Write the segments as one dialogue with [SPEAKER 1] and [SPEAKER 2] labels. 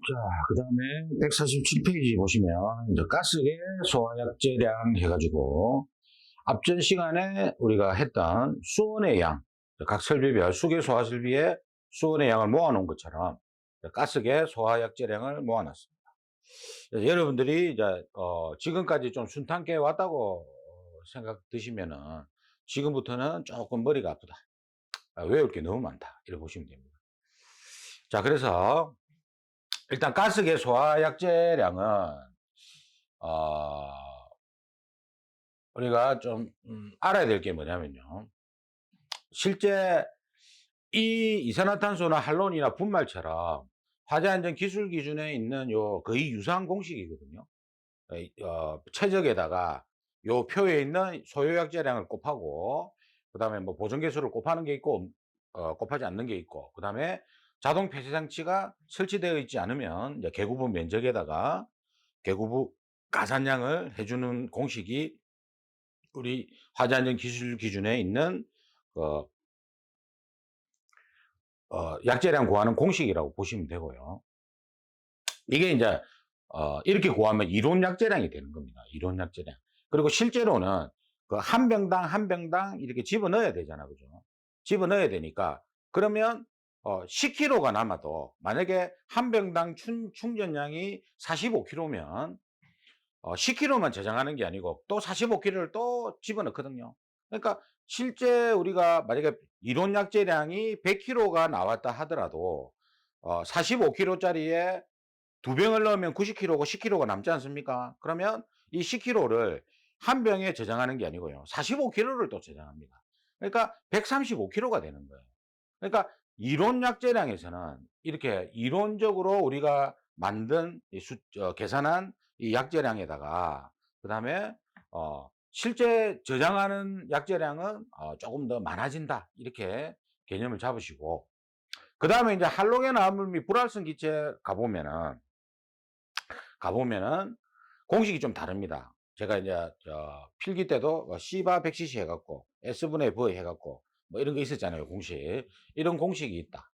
[SPEAKER 1] 자, 그 다음에 147페이지 보시면, 이제 가스계 소화약제량 해가지고, 앞전 시간에 우리가 했던 수온의 양, 각 설비별 수계 소화 설비의 수온의 양을 모아놓은 것처럼, 가스계 소화약제량을 모아놨습니다. 여러분들이 이제, 지금까지 좀 순탄하게 왔다고 생각 드시면은, 지금부터는 조금 머리가 아프다. 외울 게 너무 많다. 이렇게 보시면 됩니다. 자, 그래서, 일단 가스계 소화약제량은 우리가 좀 알아야 될 게 뭐냐면요, 실제 이 이산화탄소나 할론이나 분말처럼 화재안전 기술 기준에 있는 요 거의 유사한 공식이거든요. 최적에다가 요 표에 있는 소요약제량을 곱하고, 그 다음에 뭐 보존계수를 곱하는 게 있고, 곱하지 않는 게 있고, 그 다음에 자동 폐쇄 장치가 설치되어 있지 않으면 이제 개구부 면적에다가 개구부 가산량을 해주는 공식이 우리 화재안전 기술 기준에 있는 약제량 구하는 공식이라고 보시면 되고요. 이게 이제 이렇게 구하면 이론 약제량이 되는 겁니다. 이론 약제량. 그리고 실제로는 그 한 병당 한 병당 이렇게 집어넣어야 되잖아, 그죠? 집어넣어야 되니까, 그러면 10kg가 남아도, 만약에 한 병당 충전량이 45kg면 10kg만 저장하는 게 아니고 또 45kg를 또 집어넣거든요. 그러니까 실제 우리가 만약에 이론 약제량이 100kg가 나왔다 하더라도 45kg짜리에 두 병을 넣으면 90kg고 10kg가 남지 않습니까? 그러면 이 10kg를 한 병에 저장하는 게 아니고요, 45kg를 또 저장합니다. 그러니까 135kg가 되는 거예요. 그러니까 이론 약제량에서는 이렇게 이론적으로 우리가 만든 계산한 이 약제량에다가, 그 다음에 실제 저장하는 약제량은 조금 더 많아진다, 이렇게 개념을 잡으시고, 그 다음에 이제 할로겐 암물 및 불활성 기체 가보면은 공식이 좀 다릅니다. 제가 이제 필기 때도 C바 100cc 해갖고 S분의 V 해갖고 뭐 이런 거 있었잖아요, 공식. 이런 공식이 있다,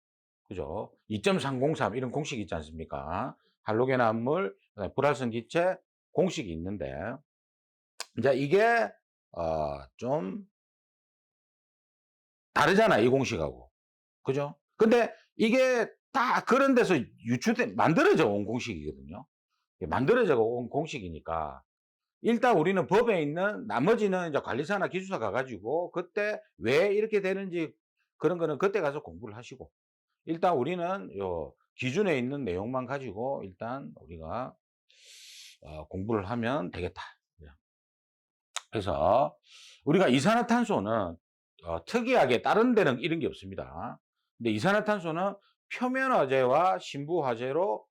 [SPEAKER 1] 그죠? 2.303 이런 공식이 있지 않습니까? 할로겐 암물, 불활성 기체 공식이 있는데, 이제 이게 좀 다르잖아, 이 공식하고, 그죠? 근데 이게 다 그런 데서 만들어져 온 공식이거든요. 만들어져 온 공식이니까, 일단 우리는 법에 있는 나머지는 이제 관리사나 기술사 가가지고 그때 왜 이렇게 되는지 그런 거는 그때 가서 공부를 하시고, 일단 우리는 요 기준에 있는 내용만 가지고 일단 우리가 공부를 하면 되겠다. 그래서 우리가 이산화탄소는 특이하게 다른 데는 이런 게 없습니다. 근데 이산화탄소는 표면화재와 신부화재로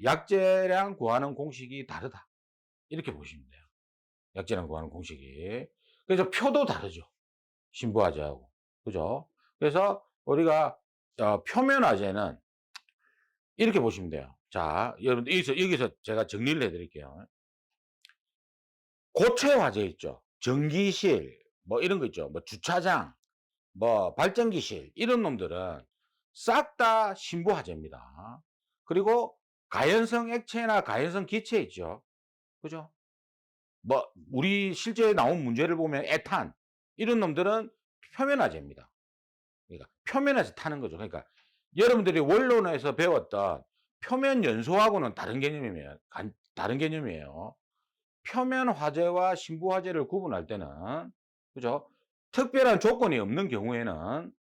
[SPEAKER 1] 약제량 구하는 공식이 다르다, 이렇게 보시면 돼요. 약제량 구하는 공식이. 그래서 표도 다르죠, 신부화재하고, 그죠? 그래서 우리가 표면화재는 이렇게 보시면 돼요. 자, 여러분들 여기서 제가 정리를 해드릴게요. 고체 화재 있죠, 전기실 뭐 이런 거 있죠, 뭐 주차장, 뭐 발전기실, 이런 놈들은 싹 다 신부화재입니다. 그리고 가연성 액체나 가연성 기체 있죠, 그죠? 뭐 우리 실제 나온 문제를 보면 에탄, 이런 놈들은 표면화재입니다. 그러니까 표면에서 타는 거죠. 그러니까 여러분들이 원론에서 배웠던 표면 연소하고는 다른 개념이에요. 표면 화재와 신부 화재를 구분할 때는, 그죠? 특별한 조건이 없는 경우에는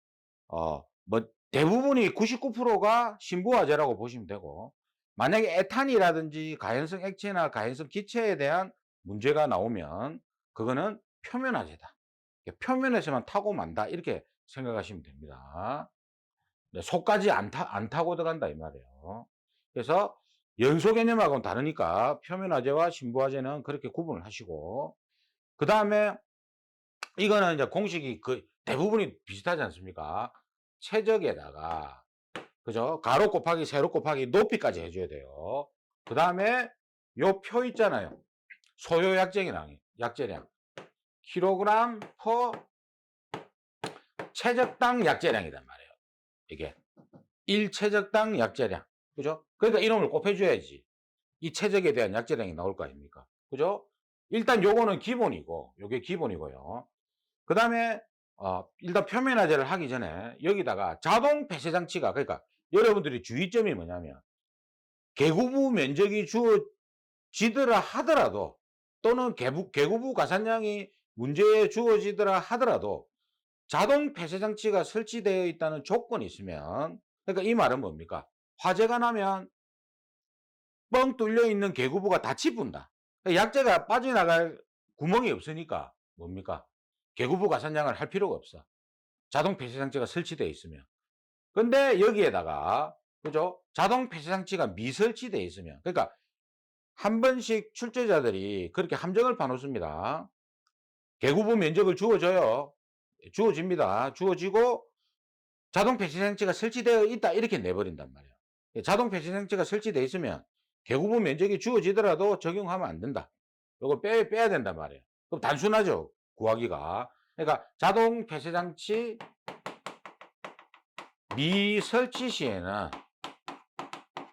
[SPEAKER 1] 뭐 대부분이 99%가 신부 화재라고 보시면 되고, 만약에 에탄이라든지 가연성 액체나 가연성 기체에 대한 문제가 나오면 그거는 표면 화재다, 표면에서만 타고 만다, 이렇게 생각하시면 됩니다. 속까지 안 타고 들어간다, 이 말이에요. 그래서 연소 개념하고는 다르니까 표면화재와 신부화재는 그렇게 구분을 하시고, 그 다음에 이거는 이제 공식이 대부분이 비슷하지 않습니까? 최적에다가, 그죠? 가로 곱하기 세로 곱하기 높이까지 해줘야 돼요. 그 다음에 요 표 있잖아요, 소요 약제량 킬로그램 퍼 최적당 약제량이란 말이에요. 이게 1최적당 약제량. 그죠? 그러니까 이놈을 곱해줘야지 이 최적에 대한 약재량이 나올 거 아닙니까? 그죠? 일단 요거는 기본이고, 요게 기본이고요. 그 다음에, 일단 표면화제를 하기 전에 여기다가 자동 폐쇄 장치가, 그러니까 여러분들이 주의점이 뭐냐면, 개구부 면적이 주어지더라 하더라도, 또는 개구부 가산량이 문제에 주어지더라 하더라도, 자동 폐쇄 장치가 설치되어 있다는 조건이 있으면, 그러니까 이 말은 뭡니까? 화재가 나면 뻥 뚫려 있는 개구부가 다 치푼다. 약재가 빠져나갈 구멍이 없으니까 뭡니까? 개구부 가산량을 할 필요가 없어. 자동 폐쇄 장치가 설치되어 있으면. 근데 여기에다가 그죠? 자동 폐쇄 장치가 미설치되어 있으면, 그러니까 한 번씩 출제자들이 그렇게 함정을 파놓습니다. 개구부 면적을 주어줘요. 주어집니다. 주어지고 자동 폐쇄 장치가 설치되어 있다 이렇게 내버린단 말이에요. 자동 폐쇄 장치가 설치되어 있으면 개구부 면적이 주어지더라도 적용하면 안 된다. 이걸 빼야 된단 말이에요. 그럼 단순하죠, 구하기가. 그러니까 자동 폐쇄 장치 미설치 시에는,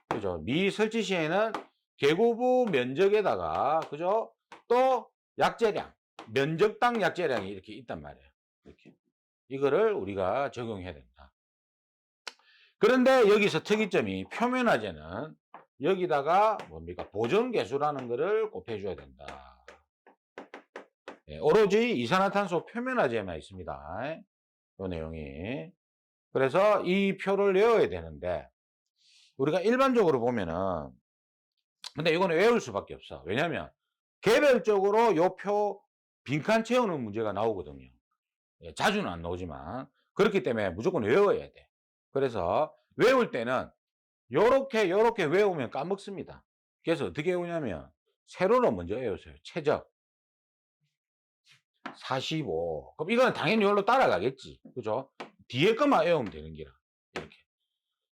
[SPEAKER 1] 그죠? 미설치 시에는 개구부 면적에다가, 그죠? 또 약재량, 면적당 약재량이 이렇게 있단 말이에요. 이렇게. 이거를 우리가 적용해야 된다. 그런데 여기서 특이점이, 표면화재는 여기다가 뭡니까? 보존계수라는 거를 곱해줘야 된다. 예, 오로지 이산화탄소 표면화재만 있습니다. 이 내용이. 그래서 이 표를 외워야 되는데, 우리가 일반적으로 보면은, 근데 이거는 외울 수밖에 없어. 왜냐면 개별적으로 요 표 빈칸 채우는 문제가 나오거든요. 예, 자주는 안 나오지만 그렇기 때문에 무조건 외워야 돼. 그래서 외울 때는 요렇게 외우면 까먹습니다. 그래서 어떻게 외우냐면 세로로 먼저 외우세요. 최적 45. 그럼 이건 당연히 이걸로 따라가겠지. 그죠? 뒤에 것만 외우면 되는 기라. 이렇게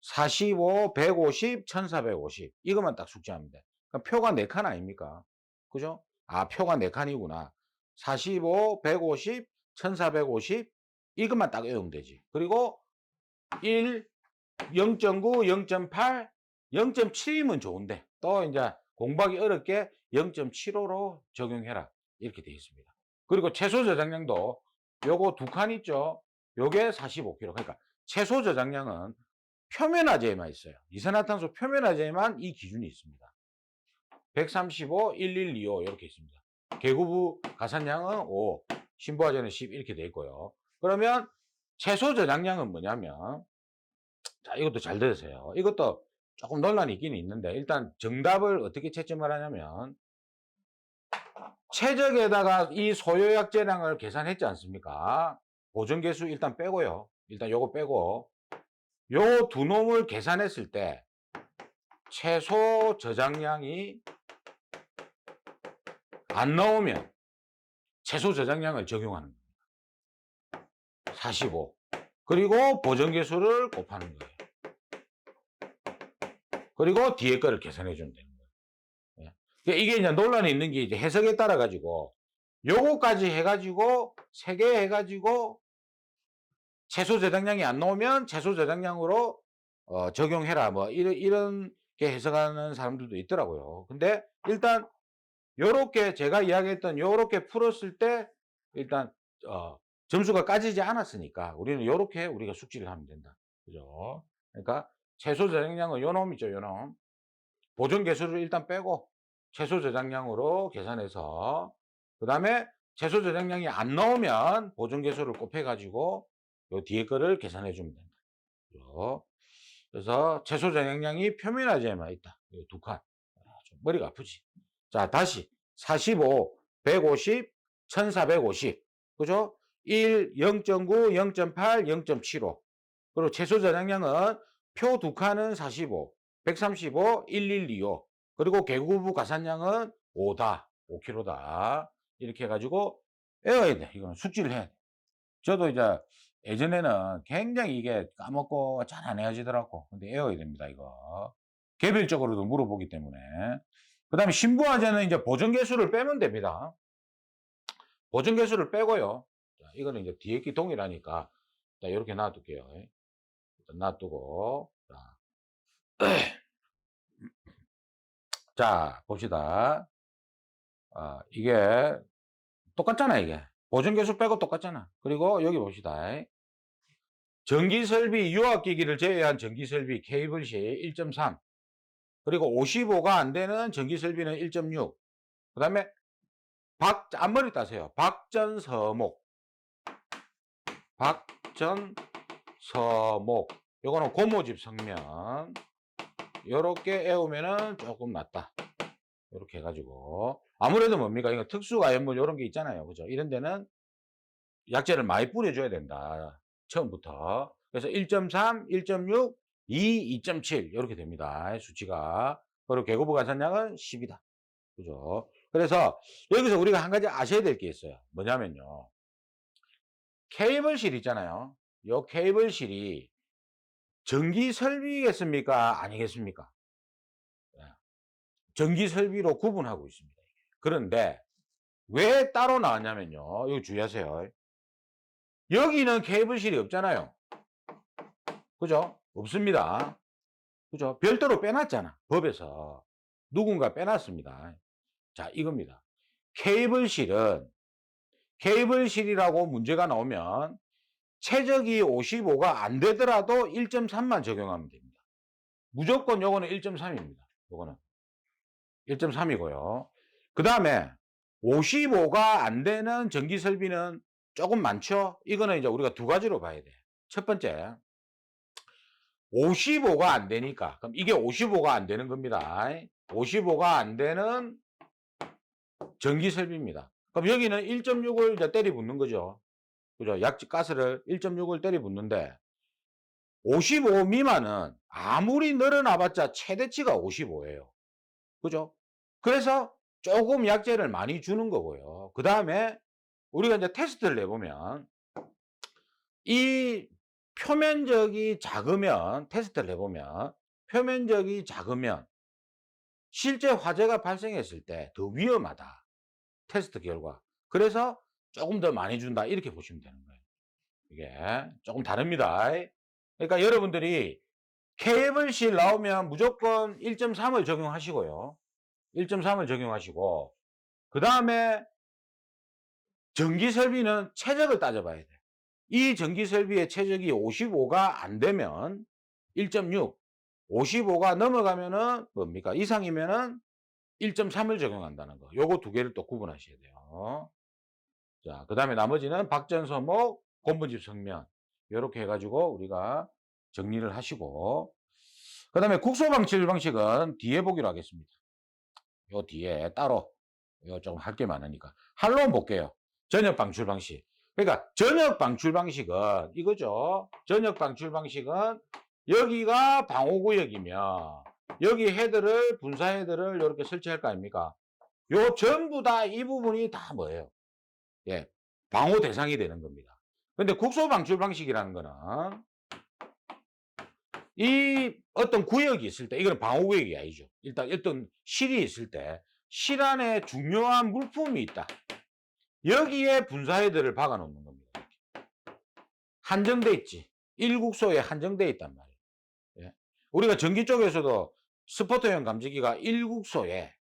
[SPEAKER 1] 45, 150, 1450 이것만 딱 숙지하면 돼. 그럼 표가 4칸 아닙니까? 그죠? 아, 표가 4칸이구나. 45, 150, 1450 이것만 딱 외우면 되지. 그리고 1, 0.9, 0.8, 0.7이면 좋은데 또 이제 공부하기 어렵게 0.75로 적용해라. 이렇게 되어 있습니다. 그리고 최소 저장량도 요거 2칸 있죠? 요게 45kg. 그러니까 최소 저장량은 표면화재에만 있어요. 이산화탄소 표면화재에만 이 기준이 있습니다. 135, 1125 이렇게 있습니다. 개구부 가산량은 5, 신부화재는 10 이렇게 돼 있고요. 그러면 최소 저장량은 뭐냐면, 자, 이것도 잘 들으세요. 이것도 조금 논란이 있긴 있는데, 일단 정답을 어떻게 채점을 하냐면, 최적에다가 이 소요약재량을 계산했지 않습니까? 보존계수 일단 빼고요. 일단 요거 빼고, 요 두 놈을 계산했을 때 최소 저장량이 안 나오면 최소 저장량을 적용하는 겁니다. 45. 그리고 보존계수를 곱하는 거예요. 그리고 뒤에 거를 계산해 주면 되는 거예요. 예. 이게 이제 논란이 있는 게 이제 해석에 따라 가지고 요거까지 해가지고 3개 해가지고 최소 저장량이 안 나오면 최소 저장량으로 적용해라. 뭐 이런 게 해석하는 사람들도 있더라고요. 근데 일단 요렇게 제가 이야기했던 요렇게 풀었을 때 일단 점수가 까지지 않았으니까 우리는 요렇게 우리가 숙지를 하면 된다. 그죠? 그러니까 최소 저장량은 요 놈이죠, 요 놈. 보존 개수를 일단 빼고 최소 저장량으로 계산해서 그다음에 최소 저장량이 안 나오면 보존 개수를 곱해 가지고 요 뒤에 거를 계산해 주면 된다. 그죠? 그래서 최소 저장량이 표면화재에만 있다. 이 두 칸. 좀 머리가 아프지. 자, 다시 45, 150, 1450. 그죠? 1, 0.9, 0.8, 0.75. 그리고 최소 저장량은 표 두 칸은 45, 135, 1125. 그리고 개구부 가산량은 5다. 5kg다. 이렇게 해가지고 외워야 돼. 이거는 숙지를 해. 저도 이제 예전에는 굉장히 이게 까먹고 잘 안 헤어지더라고. 근데 외워야 됩니다, 이거. 개별적으로도 물어보기 때문에. 그 다음에 신부화재는 이제 보존계수를 빼면 됩니다. 보존계수를 빼고요. 자, 이거는 이제 뒤에 기 동일하니까. 자, 이렇게 놔둘게요. 일단 놔두고. 자. 자, 봅시다. 이게 똑같잖아, 이게. 보존교수 빼고 똑같잖아. 그리고 여기 봅시다. 전기설비, 유압기기를 제외한 전기설비 케이블시 1.3. 그리고 55가 안 되는 전기설비는 1.6. 그 다음에 앞머리 따세요. 박전서목. 박전서목. 요거는 고모집 성면. 요렇게 애우면은 조금 낫다. 요렇게 해가지고. 아무래도 뭡니까? 이거 특수가연물 요런 게 있잖아요. 그죠? 이런 데는 약재를 많이 뿌려줘야 된다. 처음부터. 그래서 1.3, 1.6, 2, 2.7 이렇게 됩니다. 수치가. 그리고 계고부 가산량은 10이다. 그죠? 그래서 여기서 우리가 한 가지 아셔야 될 게 있어요. 뭐냐면요. 케이블실 있잖아요. 요 케이블실이 전기 설비겠습니까? 아니겠습니까? 예. 전기 설비로 구분하고 있습니다. 그런데 왜 따로 나왔냐면요. 이거 주의하세요. 여기는 케이블실이 없잖아요. 그죠? 없습니다. 그죠? 별도로 빼놨잖아. 법에서. 누군가 빼놨습니다. 자, 이겁니다. 케이블실이라고 문제가 나오면 최적이 55가 안 되더라도 1.3만 적용하면 됩니다. 무조건 요거는 1.3입니다. 요거는 1.3이고요. 그 다음에 55가 안 되는 전기 설비는 조금 많죠? 이거는 이제 우리가 두 가지로 봐야 돼. 첫 번째, 55가 안 되니까. 그럼 이게 55가 안 되는 겁니다. 55가 안 되는 전기 설비입니다. 그럼 여기는 1.6을 이제 때리 붙는 거죠. 그죠? 가스를 1.6을 때리 붙는데 55 미만은 아무리 늘어나봤자 최대치가 55예요. 그죠? 그래서 조금 약재를 많이 주는 거고요. 그 다음에 우리가 이제 테스트를 해보면 이 표면적이 작으면 테스트를 해보면 표면적이 작으면 실제 화재가 발생했을 때 더 위험하다. 테스트 결과. 그래서 조금 더 많이 준다. 이렇게 보시면 되는 거예요. 이게 조금 다릅니다. 그러니까 여러분들이 케이블실 나오면 무조건 1.3을 적용하시고요. 1.3을 적용하시고 그 다음에 전기설비는 최적을 따져봐야 돼요. 이 전기설비의 최적이 55가 안 되면 1.6, 55가 넘어가면은 뭡니까? 이상이면은 1.3을 적용한다는 거. 요거 두 개를 또 구분하셔야 돼요. 자, 그 다음에 나머지는 박전서목, 곤분집 성면. 요렇게 해가지고 우리가 정리를 하시고. 그 다음에 국소방칠 방식은 뒤에 보기로 하겠습니다. 요 뒤에 따로. 요 좀 할 게 많으니까. 할로 볼게요. 전역 방출 방식. 그러니까 전역 방출 방식은 이거죠. 전역 방출 방식은 여기가 방호구역이며 여기 헤드를 분사 헤드를 이렇게 설치할 거 아닙니까? 요 전부 다 이 부분이 다 뭐예요? 예, 방호 대상이 되는 겁니다. 근데 국소 방출 방식이라는 거는 이 어떤 구역이 있을 때 이거는 방호구역이 아니죠. 일단 어떤 실이 있을 때 실 안에 중요한 물품이 있다. 여기에 분사헤드를 박아 놓는 겁니다. 한정돼 있지. 일국소에 한정돼 있단 말이에요. 예. 우리가 전기 쪽에서도 스포터형 감지기가 일국소에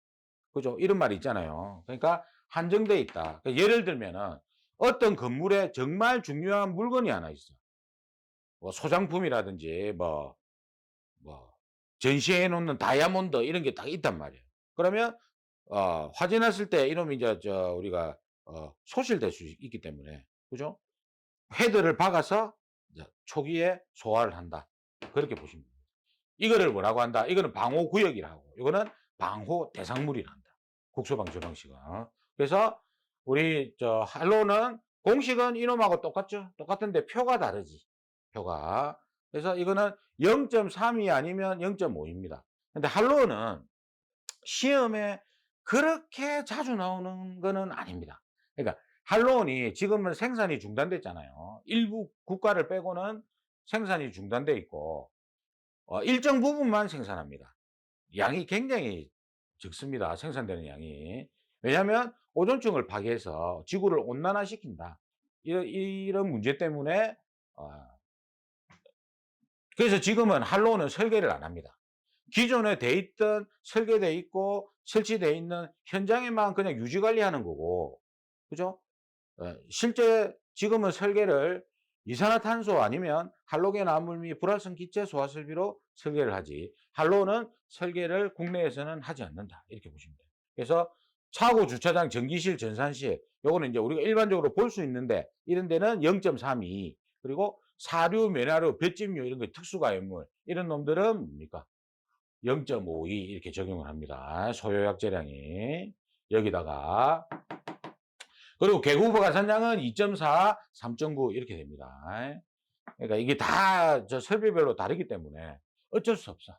[SPEAKER 1] 그죠? 이런 말이 있잖아요. 그러니까 한정돼 있다. 그러니까 예를 들면은 어떤 건물에 정말 중요한 물건이 하나 있어. 뭐 소장품이라든지 뭐 전시해 놓는 다이아몬드 이런 게 딱 있단 말이에요. 그러면 화재 났을 때 이놈이 이제 우리가 소실될 수 있기 때문에 그죠? 헤드를 박아서 이제 초기에 소화를 한다. 그렇게 보시면 됩니다. 이거를 뭐라고 한다? 이거는 방호 구역이라고. 이거는 방호 대상물이라 한다. 국소 방출 방식은. 그래서 우리 할로는 공식은 이놈하고 똑같죠? 똑같은데 표가 다르지. 표가. 그래서 이거는 0.3이 아니면 0.5입니다. 근데 할로는 시험에 그렇게 자주 나오는 거는 아닙니다. 그러니까 할로온이 지금은 생산이 중단됐잖아요. 일부 국가를 빼고는 생산이 중단돼 있고 일정 부분만 생산합니다. 양이 굉장히 적습니다. 생산되는 양이. 왜냐하면 오존층을 파괴해서 지구를 온난화시킨다. 이런 문제 때문에 그래서 지금은 할로온은 설계를 안 합니다. 기존에 돼 있던 설계돼 있고 설치돼 있는 현장에만 그냥 유지 관리하는 거고. 그죠? 예. 실제 지금은 설계를 이산화탄소 아니면 할로겐 암물 및 불활성 기체 소화 설비로 설계를 하지, 할로는 설계를 국내에서는 하지 않는다. 이렇게 보시면 돼요. 그래서 차고 주차장 전기실 전산실 요거는 이제 우리가 일반적으로 볼 수 있는데 이런 데는 0.32, 그리고 사류, 면화류, 볏짚류 이런 거 특수가연물 이런 놈들은 뭡니까? 0.52 이렇게 적용을 합니다. 소요약재량이. 여기다가 그리고 개구부 가산량은 2.4, 3.9 이렇게 됩니다. 그러니까 이게 다 저 설비별로 다르기 때문에 어쩔 수 없어.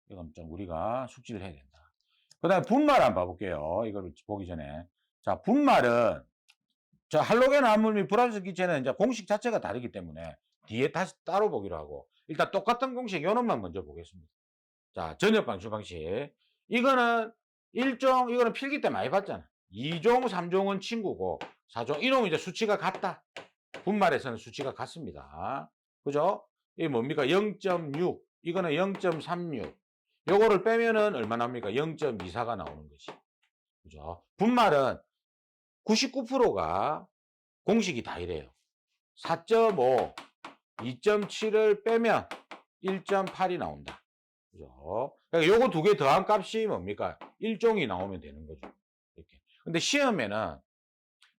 [SPEAKER 1] 이건 좀 우리가 숙지를 해야 된다. 그다음에 분말 한번 봐 볼게요. 이걸 보기 전에. 자, 분말은 저 할로겐 암물 및 불활성 기체는 이제 공식 자체가 다르기 때문에 뒤에 다시 따로 보기로 하고, 일단 똑같은 공식 요 놈만 먼저 보겠습니다. 자, 전역 방출 방식. 이거는 이거는 필기 때 많이 봤잖아. 2종, 3종은 친구고 4종, 이놈은 이제 수치가 같다. 분말에서는 수치가 같습니다. 그죠? 이게 뭡니까? 0.6. 이거는 0.36. 요거를 빼면은 얼마 납니까? 0.24가 나오는 거지. 그죠? 분말은 99%가 공식이 다 이래요. 4.5, 2.7을 빼면 1.8이 나온다. 그죠? 그러니까 요거 두 개 더한 값이 뭡니까? 1종이 나오면 되는 거죠. 이렇게. 근데 시험에는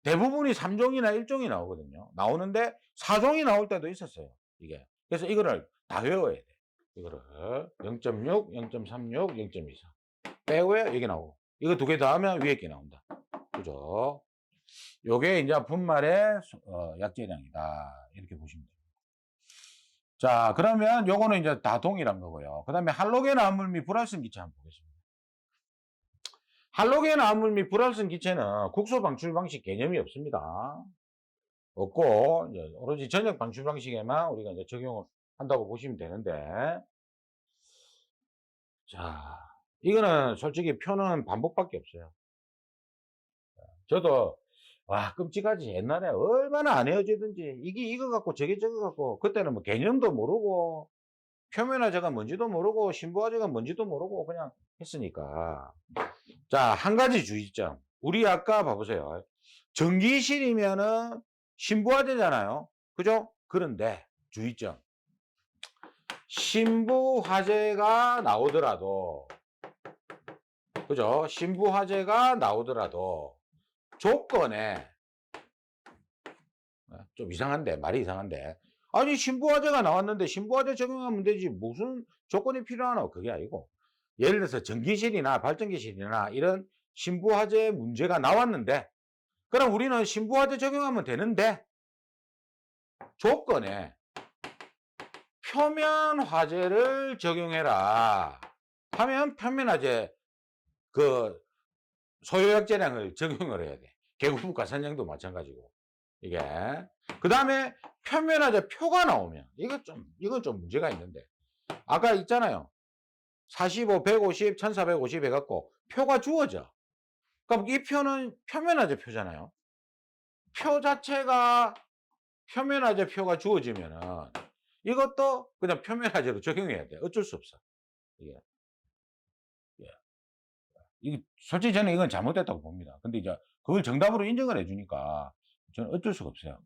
[SPEAKER 1] 대부분이 3종이나 1종이 나오거든요. 나오는데 4종이 나올 때도 있었어요. 이게. 그래서 이거를 다 외워야 돼. 이거를 0.6, 0.36, 0.24. 빼고요. 이게 나오고. 이거 두 개 더하면 위에 게 나온다. 그죠? 요게 이제 분말의 약재량이다. 이렇게 보시면 돼요. 자, 그러면 요거는 이제 다 동일한 거고요. 그 다음에 할로겐 암물 및 불활성 기체 한번 보겠습니다. 할로겐 암물 및 불활성 기체는 국소 방출 방식 개념이 없습니다. 없고, 이제 오로지 전역 방출 방식에만 우리가 이제 적용을 한다고 보시면 되는데, 자, 이거는 솔직히 표는 반복밖에 없어요. 저도, 와, 끔찍하지. 옛날에 얼마나 안 헤어지든지, 이게 이거 갖고 저게 저거 갖고, 그때는 뭐 개념도 모르고, 표면화제가 뭔지도 모르고, 신부화제가 뭔지도 모르고, 그냥 했으니까. 자, 한 가지 주의점. 우리 아까 봐보세요. 전기실이면은 신부화재잖아요. 그죠? 그런데 주의점. 신부화재가 나오더라도, 그죠? 신부화재가 나오더라도 조건에, 좀 이상한데, 말이 이상한데. 아니, 신부화재가 나왔는데 신부화재 적용하면 되지. 무슨 조건이 필요하노? 그게 아니고. 예를 들어서 전기실이나 발전기실이나 이런 신부화재 문제가 나왔는데, 그럼 우리는 신부화재 적용하면 되는데, 조건에 표면화재를 적용해라 하면 표면화재 그 소요약재량을 적용을 해야 돼. 개구부 가산량도 마찬가지고. 이게. 그 다음에 표면화재 표가 나오면, 이건 좀 문제가 있는데. 아까 있잖아요. 45, 150, 1450 해갖고 표가 주어져. 그럼 이 표는 표면화재 표잖아요. 표 자체가 표면화재 표가 주어지면은 이것도 그냥 표면화재로 적용해야 돼. 어쩔 수 없어. 이게. 예. 이게 솔직히 저는 이건 잘못됐다고 봅니다. 근데 이제 그걸 정답으로 인정을 해주니까 저는 어쩔 수가 없어요.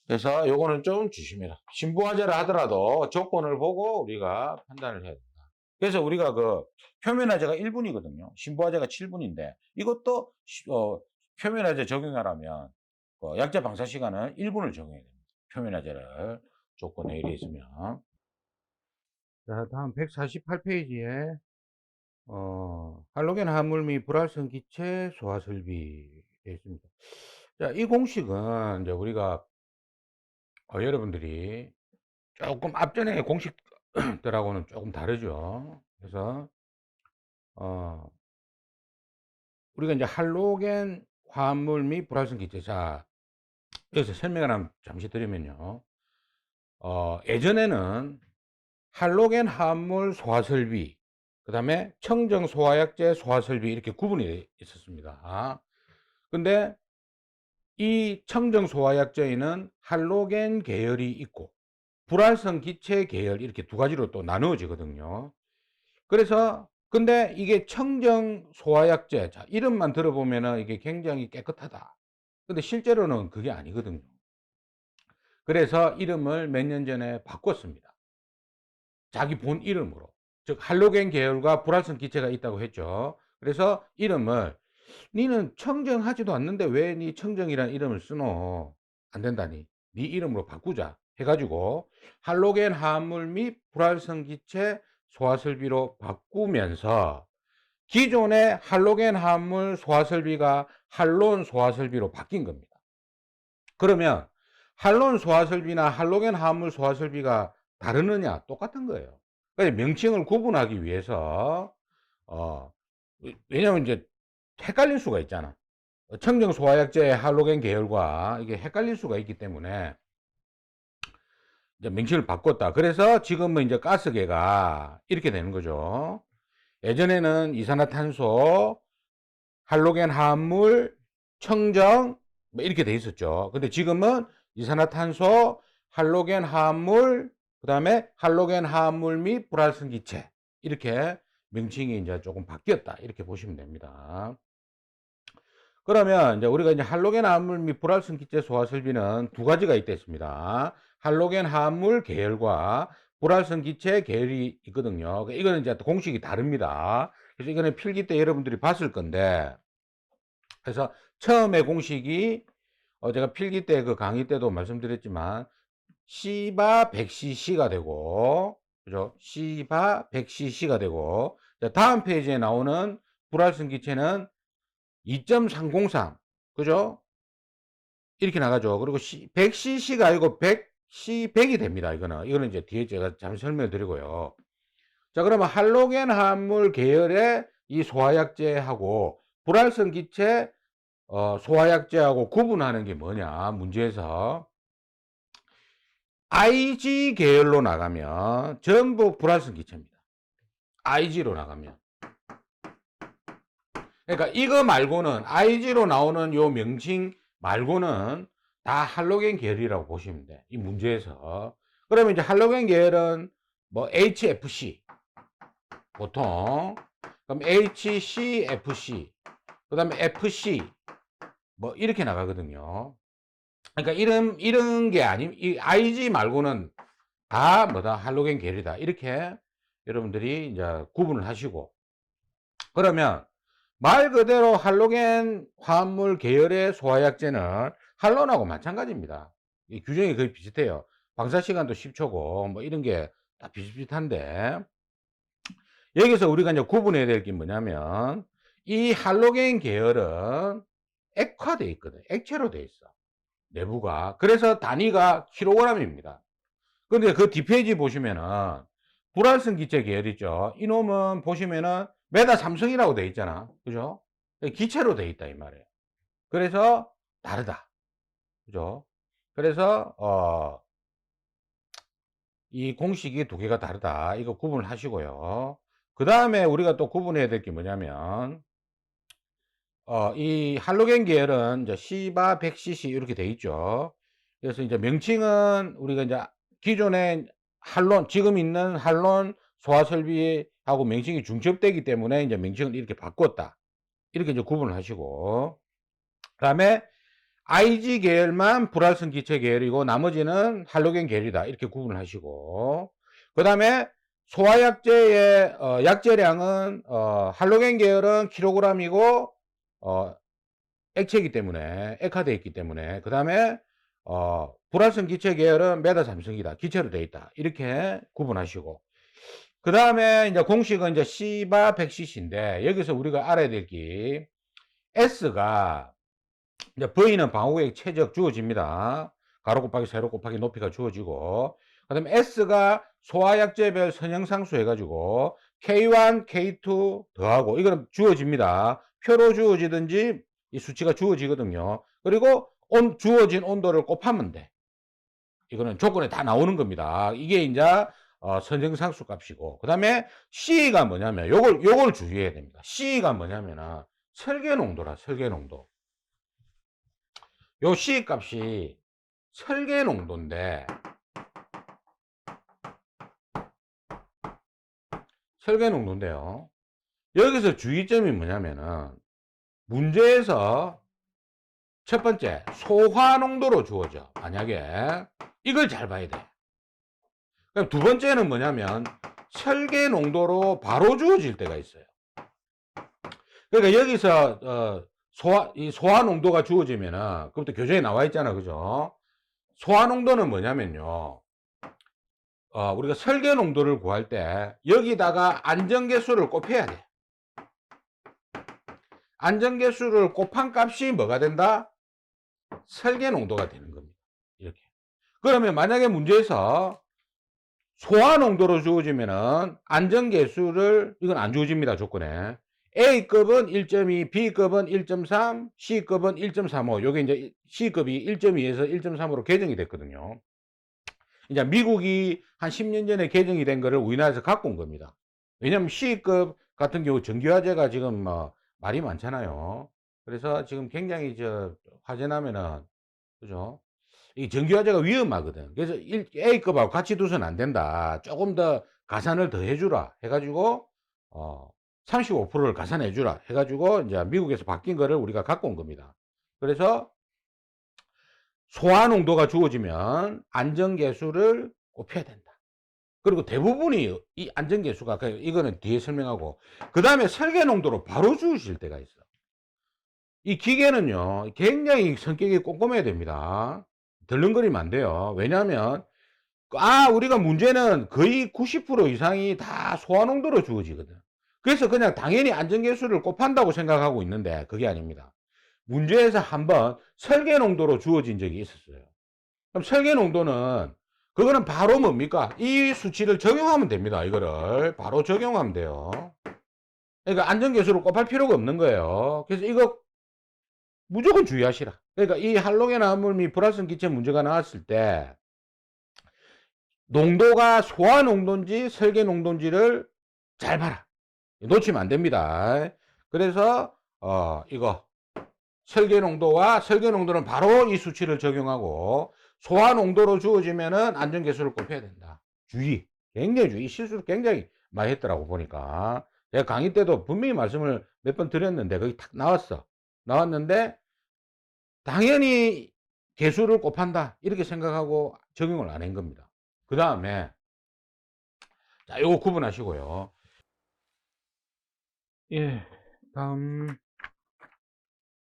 [SPEAKER 1] 그래서 요거는 좀 조심해라. 신부화재를 하더라도 조건을 보고 우리가 판단을 해야 된다. 그래서 우리가 그 표면화재가 1분이거든요. 신부화재가 7분인데 이것도 표면화재 적용하려면 약재 방사 시간은 1분을 적용해야 됩니다. 표면화재를 조건에 이래 있으면. 자, 다음 148페이지에 할로겐 화물 및 불활성 기체 소화 설비 되어 있습니다. 자, 이 공식은 이제 우리가 여러분들이 조금 앞전에 공식들하고는 조금 다르죠. 그래서 우리가 이제 할로겐 화합물 및 불활성 기체. 자, 여기서 설명을 한번 잠시 드리면요. 예전에는 할로겐 화합물 소화 설비, 그 다음에 청정 소화약제 소화 설비 이렇게 구분이 있었습니다. 근데 이 청정 소화약제에는 할로겐 계열이 있고 불활성 기체 계열 이렇게 두 가지로 또 나누어지거든요. 그래서 근데 이게 청정 소화약제, 자 이름만 들어보면은 이게 굉장히 깨끗하다. 근데 실제로는 그게 아니거든요. 그래서 이름을 몇 년 전에 바꿨습니다. 자기 본 이름으로. 즉 할로겐 계열과 불활성 기체가 있다고 했죠. 그래서 이름을 "니는 청정하지도 않는데 왜 니 청정이라는 이름을 쓰노? 안 된다니. 네 이름으로 바꾸자." 해 가지고 할로겐 화합물 및 불활성 기체 소화설비로 바꾸면서 기존의 할로겐 화합물 소화설비가 할론 소화설비로 바뀐 겁니다. 그러면 할론 소화설비나 할로겐 화합물 소화설비가 다르느냐? 똑같은 거예요. 그러니까 명칭을 구분하기 위해서 어 왜냐면 이제 헷갈릴 수가 있잖아. 청정 소화약제의 할로겐 계열과 이게 헷갈릴 수가 있기 때문에 이제 명칭을 바꿨다. 그래서 지금은 이제 가스계가 이렇게 되는 거죠. 예전에는 이산화탄소, 할로겐 화합물, 청정 뭐 이렇게 돼 있었죠. 근데 지금은 이산화탄소, 할로겐 화합물, 그다음에 할로겐 화합물 및 불활성 기체 이렇게 명칭이 이제 조금 바뀌었다. 이렇게 보시면 됩니다. 그러면 이제 우리가 이제 할로겐 화합물 및 불활성 기체 소화 설비는 두 가지가 있겠습니다. 할로겐 화합물 계열과 불활성 기체 계열이 있거든요. 이거는 이제 또 공식이 다릅니다. 그래서 이거는 필기 때 여러분들이 봤을 건데, 그래서 처음에 공식이 제가 필기 때 그 강의 때도 말씀드렸지만 C바 100cc가 되고, 그죠? C바 100cc가 되고, 다음 페이지에 나오는 불활성 기체는 2.303, 그죠? 이렇게 나가죠. 그리고 100cc가 아니고 100C 100이 됩니다. 이거는 이제 뒤에 제가 잠시 설명을 드리고요. 자, 그러면 할로겐 화합물 계열의 이 소화약제하고 불활성 기체 소화약제하고 구분하는 게 뭐냐 문제에서 IG 계열로 나가면 전부 불활성 기체입니다. IG로 나가면. 그러니까 이거 말고는 IG로 나오는 요 명칭 말고는 다 할로겐 계열이라고 보시면 돼. 이 문제에서. 그러면 이제 할로겐 계열은 뭐 HFC 보통, 그럼 HCFC, 그다음에 FC 뭐 이렇게 나가거든요. 그러니까 이런 게 아니, 이 IG 말고는 다 뭐다 할로겐 계열이다. 이렇게 여러분들이 이제 구분을 하시고, 그러면 말 그대로 할로겐 화합물 계열의 소화약제는 할론하고 마찬가지입니다. 이 규정이 거의 비슷해요. 방사 시간도 10초고 뭐 이런 게 다 비슷비슷한데, 여기서 우리가 이제 구분해야 될 게 뭐냐면 이 할로겐 계열은 액화돼 있거든. 액체로 돼 있어. 내부가. 그래서 단위가 킬로그램입니다. 근데 그 뒷페이지 보시면은 불활성 기체 계열이죠. 이놈은 보시면은 메다 삼성이라고 돼 있잖아. 그죠? 기체로 돼 있다 이 말이에요. 그래서 다르다. 그죠? 그래서 이 공식이 두 개가 다르다. 이거 구분을 하시고요. 그 다음에 우리가 또 구분해야 될 게 뭐냐면 이 할로겐 계열은 이제 C바 100cc 이렇게 돼 있죠. 그래서 이제 명칭은 우리가 이제 기존의 할론, 지금 있는 할론 소화 설비하고 명칭이 중첩되기 때문에 이제 명칭을 이렇게 바꿨다. 이렇게 이제 구분을 하시고, 그다음에 IG 계열만 불활성 기체 계열이고 나머지는 할로겐 계열이다. 이렇게 구분을 하시고, 그다음에 소화약제의 약제량은 할로겐 계열은 킬로그램이고 액체이기 때문에 액화되어 있기 때문에, 그다음에 불활성 기체 계열은 메다 삼성이다. 기체로 되어 있다. 이렇게 구분하시고, 그다음에 이제 공식은 이제 C바 100cc인데 여기서 우리가 알아야 될 게 S가 이제 V는 방호구역 최적 주어집니다. 가로 곱하기 세로 곱하기 높이가 주어지고, 그다음에 S가 소화약제별 선형상수 해가지고 K1, K2 더하고 이거는 주어집니다. 표로 주어지든지 이 수치가 주어지거든요. 그리고 주어진 온도를 곱하면 돼. 이거는 조건에 다 나오는 겁니다. 이게 이제 선형상수 값이고, 그 다음에 C가 뭐냐면 요걸 주의해야 됩니다. C가 뭐냐면은 설계농도라. 설계농도. 요 C 값이 설계농도인데 설계 농도인데요. 여기서 주의점이 뭐냐면은 문제에서 첫 번째 소화 농도로 주어져. 만약에 이걸 잘 봐야 돼. 그럼 두 번째는 뭐냐면 설계 농도로 바로 주어질 때가 있어요. 그러니까 여기서 소화 농도가 주어지면은 그것도 교재에 나와 있잖아, 그죠? 소화 농도는 뭐냐면요. 우리가 설계 농도를 구할 때 여기다가 안전계수를 곱해야 돼. 안전계수를 곱한 값이 뭐가 된다? 설계 농도가 되는 겁니다. 이렇게. 그러면 만약에 문제에서 소화 농도로 주어지면은 안전계수를 이건 안 주어집니다. 조건에. A급은 1.2, B급은 1.3, C급은 1.35. 요게 이제 C급이 1.2에서 1.3으로 개정이 됐거든요. 이제 미국이 한 10년 전에 개정이 된 거를 우리나라에서 갖고 온 겁니다. 왜냐면 C급 같은 경우 전기화재가 지금 말이 많잖아요. 그래서 지금 굉장히 화재 나면은, 그죠? 이 전기화재가 위험하거든. 그래서 A급하고 같이 두서는 안 된다. 조금 더 가산을 더 해주라. 해가지고, 35%를 가산해주라. 해가지고, 이제 미국에서 바뀐 거를 우리가 갖고 온 겁니다. 그래서 소화 농도가 주어지면 안전계수를 곱해야 된다. 그리고 대부분이 이 안전계수가, 이거는 뒤에 설명하고, 그 다음에 설계 농도로 바로 주실 때가 있어. 이 기계는요, 굉장히 성격이 꼼꼼해야 됩니다. 덜렁거리면 안 돼요. 왜냐하면, 우리가 문제는 거의 90% 이상이 다 소화 농도로 주어지거든. 그래서 그냥 당연히 안전계수를 곱한다고 생각하고 있는데, 그게 아닙니다. 문제에서 한번 설계 농도로 주어진 적이 있었어요. 그럼 설계 농도는 그거는 바로 뭡니까? 이 수치를 적용하면 됩니다. 이거를 바로 적용하면 돼요. 그러니까 안전계수를 곱할 필요가 없는 거예요. 그래서 이거 무조건 주의하시라. 그러니까 이 할로겐 화물 및 불활성 기체 문제가 나왔을 때 농도가 소화 농도인지 설계 농도인지를 잘 봐라. 놓치면 안 됩니다. 그래서 이거 설계 농도는 바로 이 수치를 적용하고 소화 농도로 주어지면은 안전계수를 곱해야 된다. 주의. 굉장히 주의. 실수를 굉장히 많이 했더라고 보니까. 제가 강의 때도 분명히 말씀을 몇 번 드렸는데 거기 탁 나왔어. 나왔는데 당연히 계수를 곱한다. 이렇게 생각하고 적용을 안 한 겁니다. 그 다음에 자, 요거 구분하시고요. 예. 다음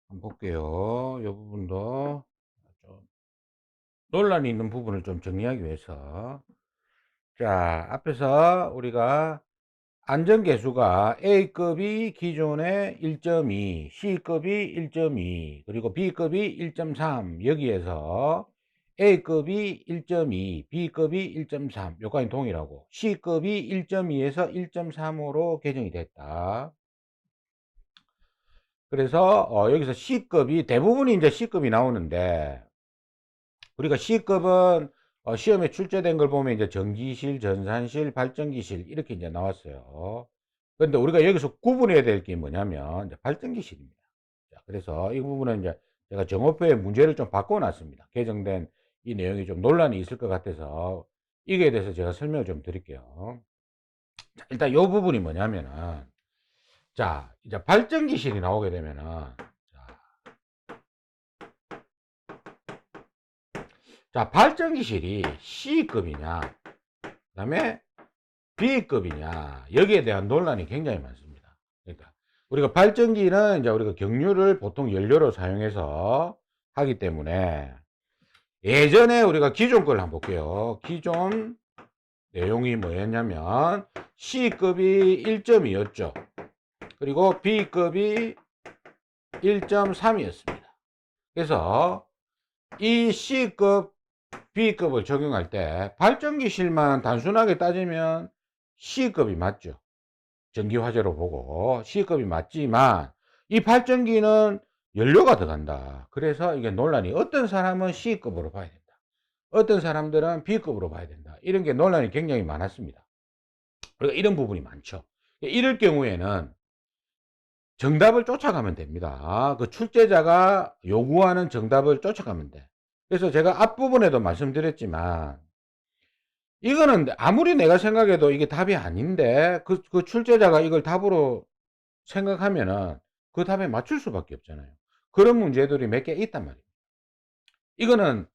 [SPEAKER 1] 한번 볼게요. 이 부분도 좀 논란이 있는 부분을 좀 정리하기 위해서. 자, 앞에서 우리가 안전계수가 A급이 기존에 1.2, C급이 1.2, 그리고 B급이 1.3, 여기에서 A급이 1.2, B급이 1.3, 요까지 동일하고, C급이 1.2에서 1.3으로 개정이 됐다. 그래서 여기서 C급이 대부분이 이제 C급이 나오는데, 우리가 C급은 시험에 출제된 걸 보면 이제 전기실, 전산실, 발전기실 이렇게 이제 나왔어요. 그런데 우리가 여기서 구분해야 될 게 뭐냐면 이제 발전기실입니다. 자, 그래서 이 부분은 이제 제가 정오표에 문제를 좀 바꿔놨습니다. 개정된 이 내용이 좀 논란이 있을 것 같아서 이거에 대해서 제가 설명을 좀 드릴게요. 자, 일단 이 부분이 뭐냐면은, 자, 이제 발전기실이 나오게 되면은, 자, 발전기실이 C급이냐, 그 다음에 B급이냐, 여기에 대한 논란이 굉장히 많습니다. 그러니까, 우리가 발전기는 이제 우리가 경유를 보통 연료로 사용해서 하기 때문에, 예전에 우리가 기존 걸 한번 볼게요. 기존 내용이 뭐였냐면, C급이 1.2였죠. 그리고 B급이 1.3이었습니다. 그래서, 이 C급, B급을 적용할 때 발전기실만 단순하게 따지면 C급이 맞죠. 전기화재로 보고 C급이 맞지만 이 발전기는 연료가 들어간다. 그래서 이게 논란이, 어떤 사람은 C급으로 봐야 된다. 어떤 사람들은 B급으로 봐야 된다. 이런 게 논란이 굉장히 많았습니다. 그러니까 이런 부분이 많죠. 이럴 경우에는 정답을 쫓아가면 됩니다. 그 출제자가 요구하는 정답을 쫓아가면 돼. 그래서 제가 앞부분에도 말씀드렸지만 이거는 아무리 내가 생각해도 이게 답이 아닌데 그 출제자가 이걸 답으로 생각하면은 그 답에 맞출 수밖에 없잖아요. 그런 문제들이 몇 개 있단 말이에요. 이거는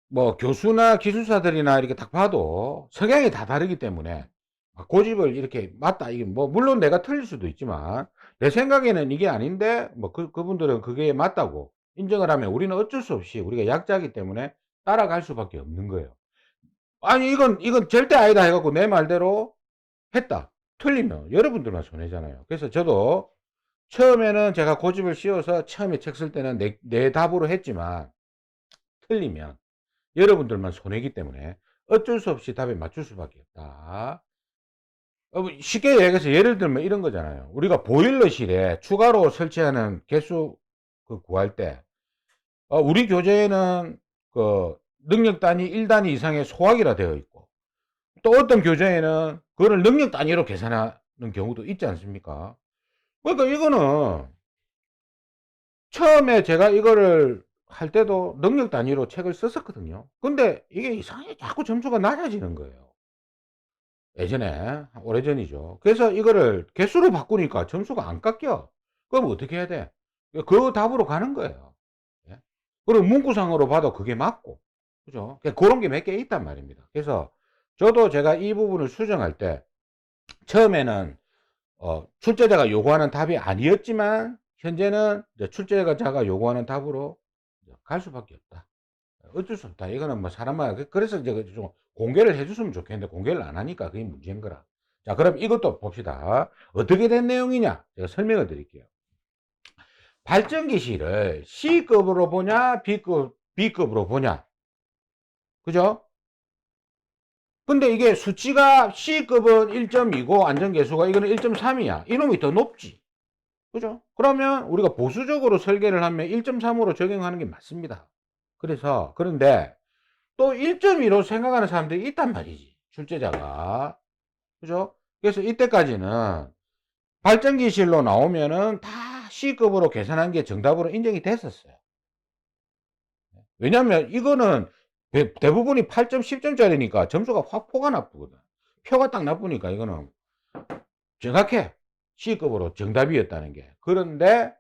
[SPEAKER 1] 뭐 교수나 기술사들이나 이렇게 딱 봐도 성향이 다 다르기 때문에 고집을 이렇게 맞다 이게 뭐 물론 내가 틀릴 수도 있지만 내 생각에는 이게 아닌데 뭐 그분들은 그게 맞다고 인정을 하면 우리는 어쩔 수 없이 우리가 약자이기 때문에 따라갈 수밖에 없는 거예요. 아니 이건 절대 아니다 해 갖고 내 말대로 했다. 틀리면 여러분들만 손해잖아요. 그래서 저도 처음에는 제가 고집을 씌워서 처음에 책 쓸 때는 내 답으로 했지만 틀리면 여러분들만 손해이기 때문에 어쩔 수 없이 답에 맞출 수밖에 없다. 뭐 쉽게 얘기해서 예를 들면 이런 거잖아요. 우리가 보일러실에 추가로 설치하는 개수 구할 때 우리 교재에는 그 능력 단위 1단위 이상의 소학이라 되어 있고 또 어떤 교재에는 그거를 능력 단위로 계산하는 경우도 있지 않습니까? 그러니까 이거는 처음에 제가 이거를 할 때도 능력 단위로 책을 썼었거든요. 근데 이게 이상하게 자꾸 점수가 낮아지는 거예요. 예전에, 오래전이죠. 그래서 이거를 개수로 바꾸니까 점수가 안 깎여. 그럼 어떻게 해야 돼? 그 답으로 가는 거예요. 예? 그리고 문구상으로 봐도 그게 맞고. 그죠? 그런 게 몇 개 있단 말입니다. 그래서 저도 제가 이 부분을 수정할 때 처음에는 출제자가 요구하는 답이 아니었지만 현재는 출제자가 요구하는 답으로 갈 수밖에 없다. 어쩔 수 없다. 이거는 뭐 사람마다 그래서 이제 좀 공개를 해줬으면 좋겠는데 공개를 안 하니까 그게 문제인 거라. 자, 그럼 이것도 봅시다. 어떻게 된 내용이냐? 제가 설명을 드릴게요. 발전기실을 C급으로 보냐, B급으로 보냐. 그죠? 근데 이게 수치가 C급은 1.2고 안전계수가 이거는 1.3이야. 이놈이 더 높지. 그죠? 그러면 우리가 보수적으로 설계를 하면 1.3으로 적용하는 게 맞습니다. 그런데 또 1.2로 생각하는 사람들이 있단 말이지. 출제자가. 그죠? 그래서 이때까지는 발전기실로 나오면은 다 C급으로 계산한 게 정답으로 인정이 됐었어요. 왜냐면 이거는 대부분이 8점, 10점짜리니까 점수가 확 포가 나쁘거든. 표가 딱 나쁘니까 이거는 정확해. C급으로 정답이었다는 게. 그런데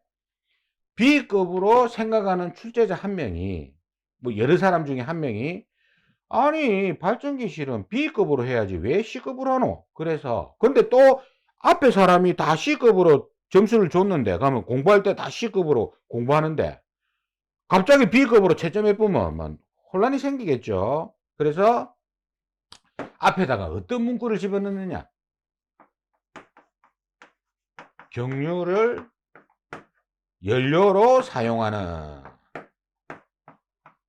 [SPEAKER 1] B급으로 생각하는 출제자 한 명이, 뭐 여러 사람 중에 한 명이, 아니, 발전기실은 B급으로 해야지 왜 C급으로 하노? 그래서, 근데 또 앞에 사람이 다 C급으로 점수를 줬는데, 그러면 공부할 때 다 C급으로 공부하는데, 갑자기 B급으로 채점해 보면 혼란이 생기겠죠. 그래서 앞에다가 어떤 문구를 집어넣느냐? 경유를 연료로 사용하는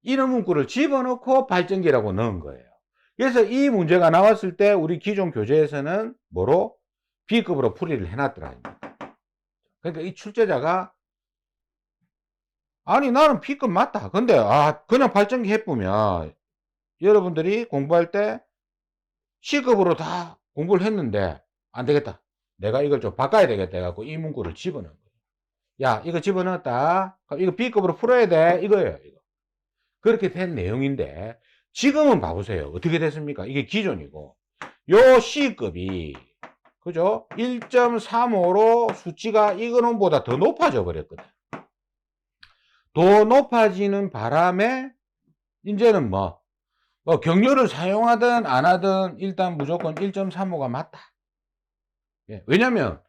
[SPEAKER 1] 이런 문구를 집어넣고 발전기라고 넣은 거예요. 그래서 이 문제가 나왔을 때 우리 기존 교재에서는 뭐로? B급으로 풀이를 해놨더라. 그러니까 이 출제자가 아니 나는 B급 맞다. 근데 그냥 발전기 해보면 여러분들이 공부할 때 C급으로 다 공부를 했는데 안 되겠다. 내가 이걸 좀 바꿔야 되겠다 해갖고 이 문구를 집어넣은 거예요. 야 이거 집어넣었다. 이거 B급으로 풀어야 돼. 이거예요. 이거. 그렇게 된 내용인데 지금은 봐보세요. 어떻게 됐습니까? 이게 기존이고 요 C급이 그죠? 1.35로 수치가 이거는보다 더 높아져 버렸거든. 더 높아지는 바람에 이제는 뭐 경료를 사용하든 안 하든 일단 무조건 1.35가 맞다. 예, 왜냐면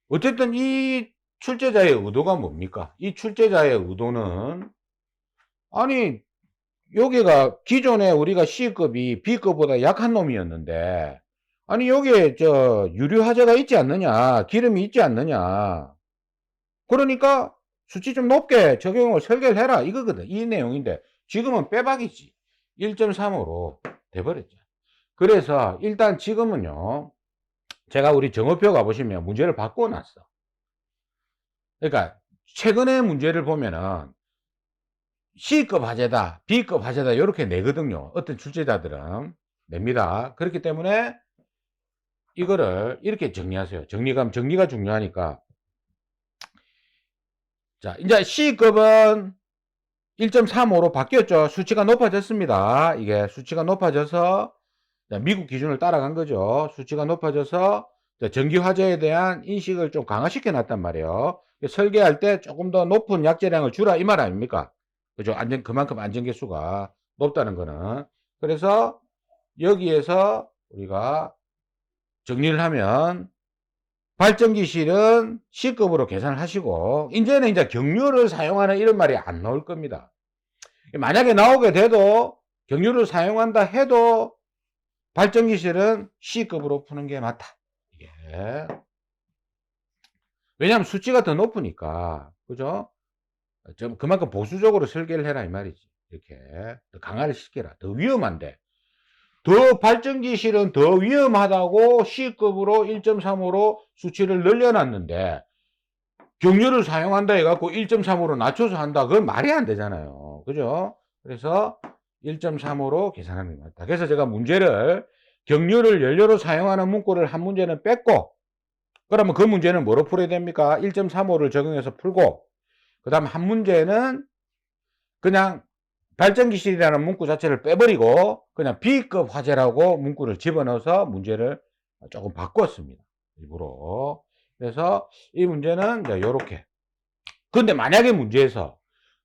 [SPEAKER 1] 어쨌든 이 출제자의 의도가 뭡니까? 이 출제자의 의도는 아니 여기가 기존에 우리가 C급이 B급보다 약한 놈이었는데 아니 여기에 유류화재가 있지 않느냐, 기름이 있지 않느냐, 그러니까 수치 좀 높게 적용을 설계를 해라 이거거든. 이 내용인데 지금은 빼박이지. 1.35로 돼버렸죠. 그래서 일단 지금은요 제가 우리 정어표 가보시면 문제를 바꿔놨어. 그러니까 최근에 문제를 보면은 C급 화재다, B급 화재다 이렇게 내거든요. 어떤 출제자들은 냅니다. 그렇기 때문에 이거를 이렇게 정리하세요. 정리가 중요하니까. 자, 이제 C급은 1.35로 바뀌었죠. 수치가 높아졌습니다. 이게 수치가 높아져서 미국 기준을 따라간 거죠. 수치가 높아져서 전기 화재에 대한 인식을 좀 강화시켜 놨단 말이에요. 설계할 때 조금 더 높은 약재량을 주라 이 말 아닙니까? 그죠? 그만큼 안전계수가 높다는 거는. 그래서 여기에서 우리가 정리를 하면 발전기실은 C급으로 계산을 하시고 이제는 이제 경유를 사용하는 이런 말이 안 나올 겁니다. 만약에 나오게 돼도 경유를 사용한다 해도 발전기실은 C급으로 푸는 게 맞다. 예. 왜냐하면 수치가 더 높으니까. 그죠? 좀 그만큼 보수적으로 설계를 해라 이 말이지. 이렇게 더 강화를 시켜라. 더 위험한데. 더 발전기실은 더 위험하다고 C급으로 1.35로 수치를 늘려놨는데 경유를 사용한다 해갖고 1.35로 낮춰서 한다. 그건 말이 안 되잖아요. 그죠? 그래서 1.35로 계산하는 게 맞다. 그래서 제가 문제를 경유를 연료로 사용하는 문구를 한 문제는 뺐고 그러면 그 문제는 뭐로 풀어야 됩니까? 1.35를 적용해서 풀고 그 다음 한 문제는 그냥 발전기실이라는 문구 자체를 빼버리고 그냥 B급 화재라고 문구를 집어넣어서 문제를 조금 바꿨습니다. 일부러. 그래서 이 문제는 이제 요렇게. 근데 만약에 문제에서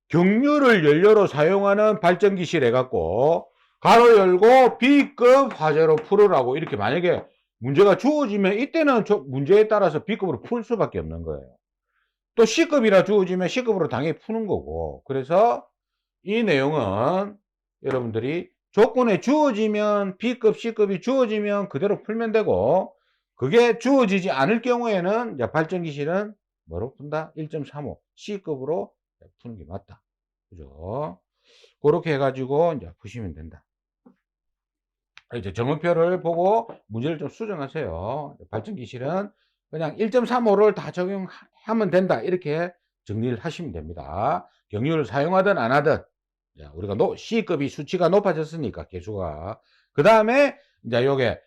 [SPEAKER 1] 경유를 연료로 사용하는 발전기실 해갖고 가로 열고 B급 화재로 풀으라고 이렇게 만약에 문제가 주어지면 이때는 문제에 따라서 B급으로 풀 수밖에 없는 거예요. 또 C급이라 주어지면 C급으로 당연히 푸는 거고. 그래서 이 내용은 여러분들이 조건에 주어지면 B급, C급이 주어지면 그대로 풀면 되고 그게 주어지지 않을 경우에는 이제 발전기실은 뭐로 푼다? 1.35 C급으로 푸는 게 맞다. 그죠? 그렇게 해가지고 이제 푸시면 된다. 이제 정원표를 보고 문제를 좀 수정하세요. 발전기실은 그냥 1.35를 다 적용하면 된다. 이렇게 정리를 하시면 됩니다. 경유를 사용하든 안 하든 우리가 C급이 수치가 높아졌으니까 개수가 그 다음에 이제 요게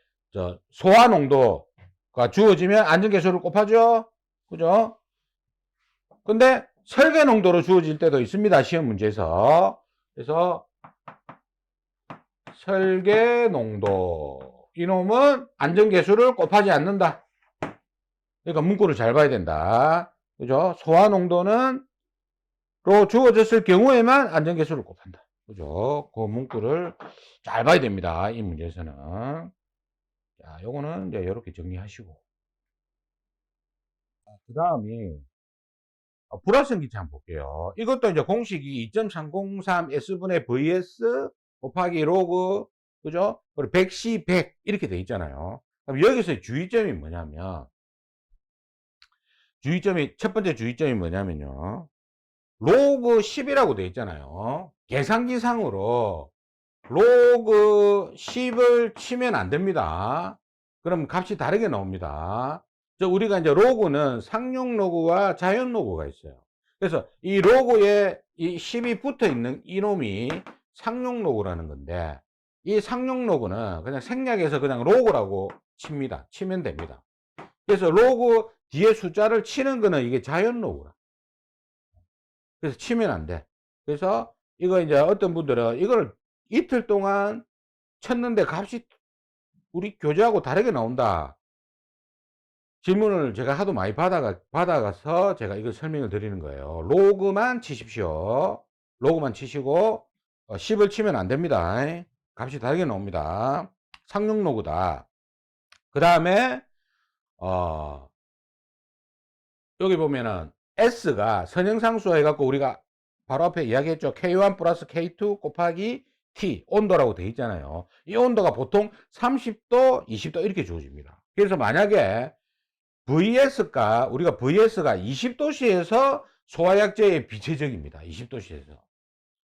[SPEAKER 1] 소화 농도가 주어지면 안전계수를 곱하죠. 그죠? 근데 설계 농도로 주어질 때도 있습니다. 시험 문제에서. 그래서 설계 농도 이놈은 안전계수를 곱하지 않는다. 그러니까 문구를 잘 봐야 된다. 그죠? 소화 농도는 로 주어졌을 경우에만 안전계수를 곱한다. 그죠? 그 문구를 잘 봐야 됩니다. 이 문제에서는. 자, 요거는 이제 이렇게 정리하시고. 그 다음이 불화성 기체 한번 볼게요. 이것도 이제 공식이 2.303 S분의 VS 곱하기 로그, 그죠? 그리고 100C 100 이렇게 돼 있잖아요. 그럼 여기서 주의점이 뭐냐면, 첫 번째 주의점이 뭐냐면요. 로그 10이라고 돼 있잖아요. 계산기상으로 로그 10을 치면 안 됩니다. 그럼 값이 다르게 나옵니다. 우리가 이제 로그는 상용 로그와 자연 로그가 있어요. 그래서 이 로그에 이 10이 붙어 있는 이놈이 상용 로그라는 건데 이 상용 로그는 그냥 생략해서 그냥 로그라고 칩니다. 치면 됩니다. 그래서 로그 뒤에 숫자를 치는 거는 이게 자연 로그라. 그래서 치면 안 돼. 그래서 이거 이제 어떤 분들은 이걸 이틀 동안 쳤는데 값이 우리 교재하고 다르게 나온다. 질문을 제가 하도 많이 받아가서 제가 이걸 설명을 드리는 거예요. 로그만 치십시오. 로그만 치시고 10을 치면 안 됩니다. 값이 다르게 나옵니다. 상용 로그다. 그 다음에 여기 보면은 S가 선형상수 해갖고 우리가 바로 앞에 이야기했죠. K1 플러스 K2 곱하기 T 온도라고 되어 있잖아요. 이 온도가 보통 30도, 20도 이렇게 주어집니다. 그래서 만약에 우리가 VS가 20도씨에서 소화약제의 비체적입니다. 20도씨에서.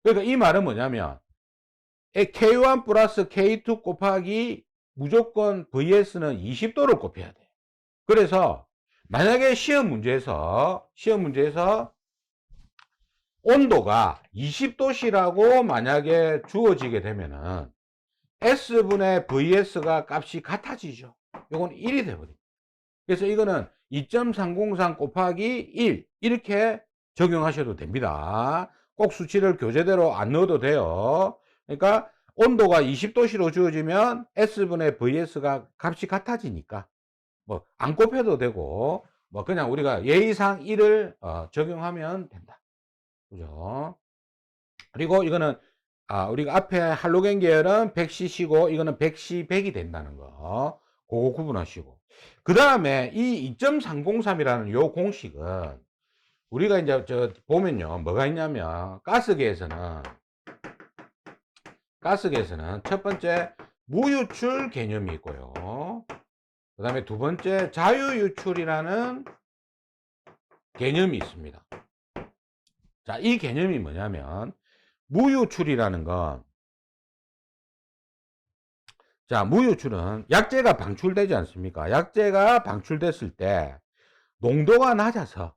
[SPEAKER 1] 그러니까 이 말은 뭐냐면 K1 플러스 K2 곱하기 무조건 VS는 20도를 곱해야 돼. 그래서 만약에 시험 문제에서 온도가 20도씨라고 만약에 주어지게 되면은 S분의 VS가 값이 같아지죠. 이건 1이 돼버립니다. 그래서 이거는 2.303 곱하기 1 이렇게 적용하셔도 됩니다. 꼭 수치를 교재대로 안 넣어도 돼요. 그러니까 온도가 20도씨로 주어지면 S분의 VS가 값이 같아지니까 뭐 안 곱해도 되고 뭐 그냥 우리가 예의상 1을 적용하면 된다. 그죠? 그리고 이거는 우리가 앞에 할로겐 계열은 100cc고 이거는 100c 100이 된다는 거. 그거 구분하시고. 그다음에 이 2.303이라는 요 공식은 우리가 이제 보면요. 뭐가 있냐면 가스계에서는 첫 번째 무유출 개념이 있고요. 그다음에 두 번째 자유유출이라는 개념이 있습니다. 자, 이 개념이 뭐냐면 무유출이라는 건 자, 무유출은 약재가 방출되지 않습니까? 약재가 방출됐을 때 농도가 낮아서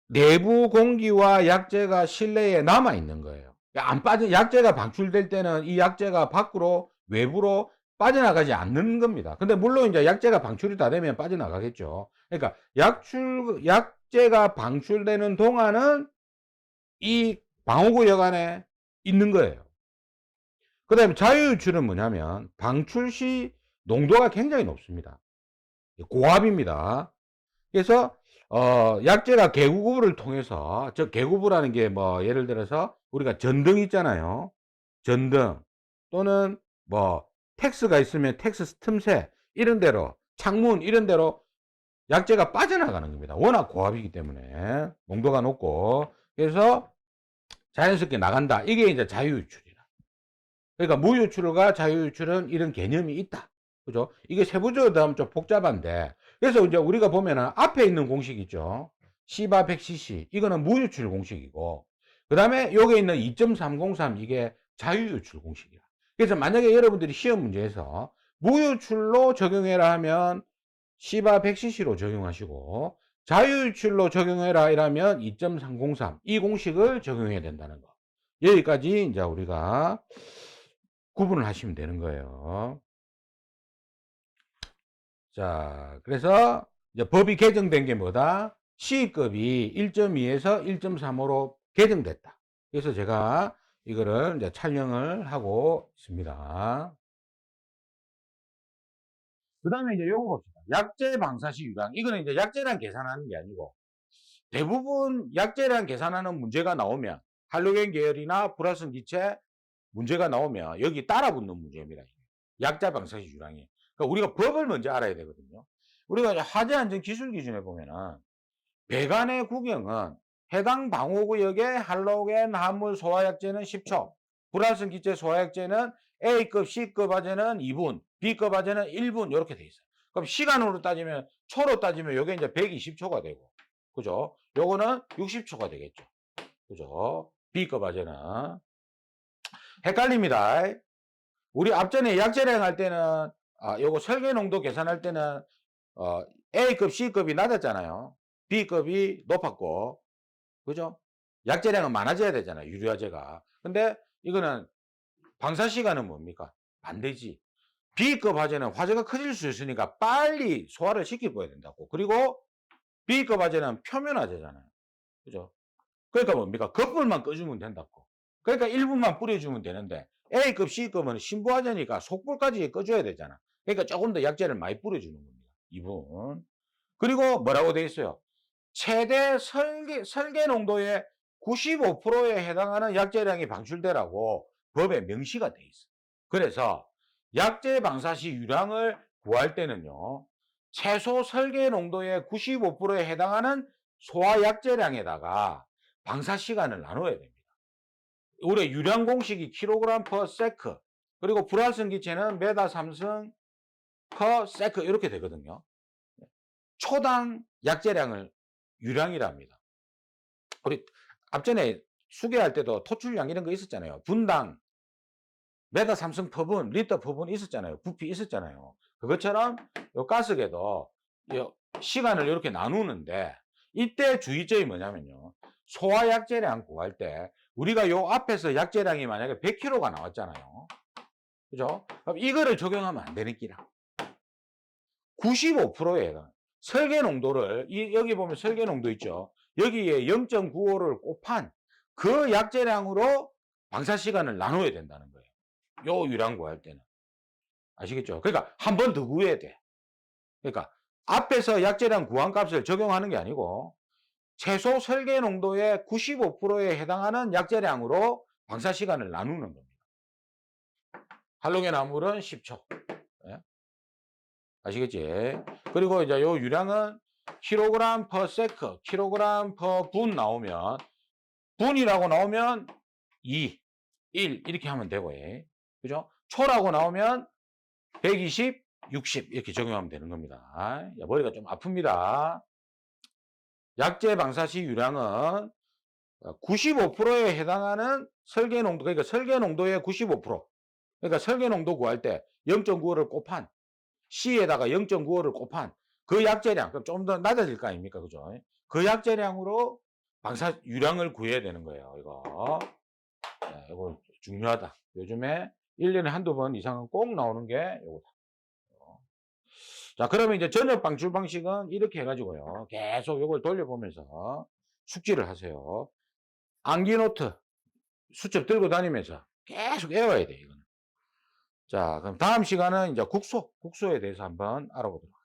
[SPEAKER 1] 내부 공기와 약재가 실내에 남아 있는 거예요. 안 빠져 약재가 방출될 때는 이 약재가 밖으로 외부로 빠져나가지 않는 겁니다. 근데 물론 이제 약재가 방출이 다 되면 빠져나가겠죠. 그러니까 약재가 방출되는 동안은 이 방호구역 안에 있는 거예요. 그 다음에 자유유출은 뭐냐면 방출 시 농도가 굉장히 높습니다. 고압입니다. 그래서 약재가 개구부를 통해서 개구부라는 게 뭐 예를 들어서 우리가 전등 있잖아요. 전등 또는 뭐 텍스가 있으면 텍스 틈새 이런 데로 창문 이런 데로 약재가 빠져나가는 겁니다. 워낙 고압이기 때문에 농도가 높고 그래서 자연스럽게 나간다. 이게 이제 자유유출이라. 그러니까 무유출과 자유유출은 이런 개념이 있다. 그죠? 이게 세부적으로 하면 좀 복잡한데. 그래서 이제 우리가 보면은 앞에 있는 공식 있죠. C바 100cc. 이거는 무유출 공식이고. 그 다음에 여기 있는 2.303 이게 자유유출 공식이야. 그래서 만약에 여러분들이 시험 문제에서 무유출로 적용해라 하면 C바 100cc로 적용하시고 자유유출로 적용해라 이라면 2.303 이 공식을 적용해야 된다는 거. 여기까지 이제 우리가 구분을 하시면 되는 거예요. 자, 그래서 이제 법이 개정된 게 뭐다? C급이 1.2에서 1.35로 개정됐다. 그래서 제가 이거를 이제 촬영을 하고 있습니다. 그 다음에 이제 요거 봅시다. 약재 방사시 유랑. 이거는 이제 약재량 계산하는 게 아니고 대부분 약재량 계산하는 문제가 나오면 할로겐 계열이나 불화성 기체 문제가 나오면 여기 따라붙는 문제입니다. 약자 방사시 유랑이. 그러니까 우리가 법을 먼저 알아야 되거든요. 우리가 화재 안전 기술 기준에 보면은 배관의 구경은 해당 방호구역의 할로겐 화물 소화약재는 10초, 불활성 기체 소화약재는 A급, C급 화재는 2분, B급 화재는 1분 이렇게 돼 있어요. 그럼 시간으로 따지면 초로 따지면 이게 이제 120초가 되고, 그죠? 요거는 60초가 되겠죠. 그죠? B급 화재는 헷갈립니다. 우리 앞전에 약재량 할 때는 요거 설계 농도 계산할 때는 A급, C급이 낮았잖아요. B급이 높았고, 그죠? 약재량은 많아져야 되잖아요. 유리화재가. 근데 이거는 방사 시간은 뭡니까? 반대지. B급 화재는 화재가 커질 수 있으니까 빨리 소화를 시켜줘야 된다고. 그리고 B급 화재는 표면 화재잖아요. 그죠? 그러니까 뭡니까? 겉불만 꺼주면 된다고. 그러니까 1분만 뿌려주면 되는데 A급, C급은 신부화재니까 속불까지 꺼줘야 되잖아. 그러니까 조금 더 약재를 많이 뿌려주는 겁니다. 2분. 그리고 뭐라고 돼 있어요? 최대 설계 농도의 95%에 해당하는 약재량이 방출되라고 법에 명시가 돼 있어. 그래서 약재 방사 시 유량을 구할 때는요. 최소 설계 농도의 95%에 해당하는 소화 약재량에다가 방사 시간을 나눠야 됩니다. 우리 유량 공식이 킬로그램 퍼 세크 그리고 불활성 기체는 메다 삼승 퍼 세크 이렇게 되거든요. 초당 약재량을 유량이랍니다. 우리 앞전에 수계할 때도 토출량 이런 거 있었잖아요. 분당 메가 삼성 퍼분, 리터 퍼분 있었잖아요. 부피 있었잖아요. 그것처럼 요 가스계도 시간을 이렇게 나누는데 이때 주의점이 뭐냐면요. 소화 약재량 구할 때 우리가 요 앞에서 약재량이 만약에 100kg가 나왔잖아요. 그죠? 그럼 이거를 적용하면 안 되는 끼라. 95%에 설계 농도를 여기 보면 설계 농도 있죠. 여기에 0.95를 곱한 그 약재량으로 방사 시간을 나눠야 된다는 거예요. 요 유량 구할 때는. 아시겠죠? 그러니까 한 번 더 구해야 돼. 그러니까 앞에서 약재량 구한값을 적용하는 게 아니고 최소 설계 농도의 95%에 해당하는 약재량으로 방사 시간을 나누는 겁니다. 할로겐 암물은 10초. 예? 아시겠지? 그리고 이제 요 유량은 킬로그램 퍼 세크, 킬로그램 퍼 분 나오면, 분이라고 나오면 2, 1 이렇게 하면 되고, 예. 그죠? 초라고 나오면 120, 60 이렇게 적용하면 되는 겁니다. 머리가 좀 아픕니다. 약재 방사시 유량은 95%에 해당하는 설계 농도, 그러니까 설계 농도의 95%. 그러니까 설계 농도 구할 때 0.95를 곱한 C에다가 0.95를 곱한 그 약재량, 그럼 좀 더 낮아질 거 아닙니까? 그죠? 그 약재량으로 방사 유량을 구해야 되는 거예요. 이거. 네, 이거 중요하다. 요즘에 1년에 한두 번 이상은 꼭 나오는 게 요거다. 자, 그러면 이제 전력 방출 방식은 이렇게 해가지고요. 계속 이걸 돌려보면서 숙지를 하세요. 암기노트 수첩 들고 다니면서 계속 외워야 돼, 이거는. 자, 그럼 다음 시간은 이제 국소에 대해서 한번 알아보도록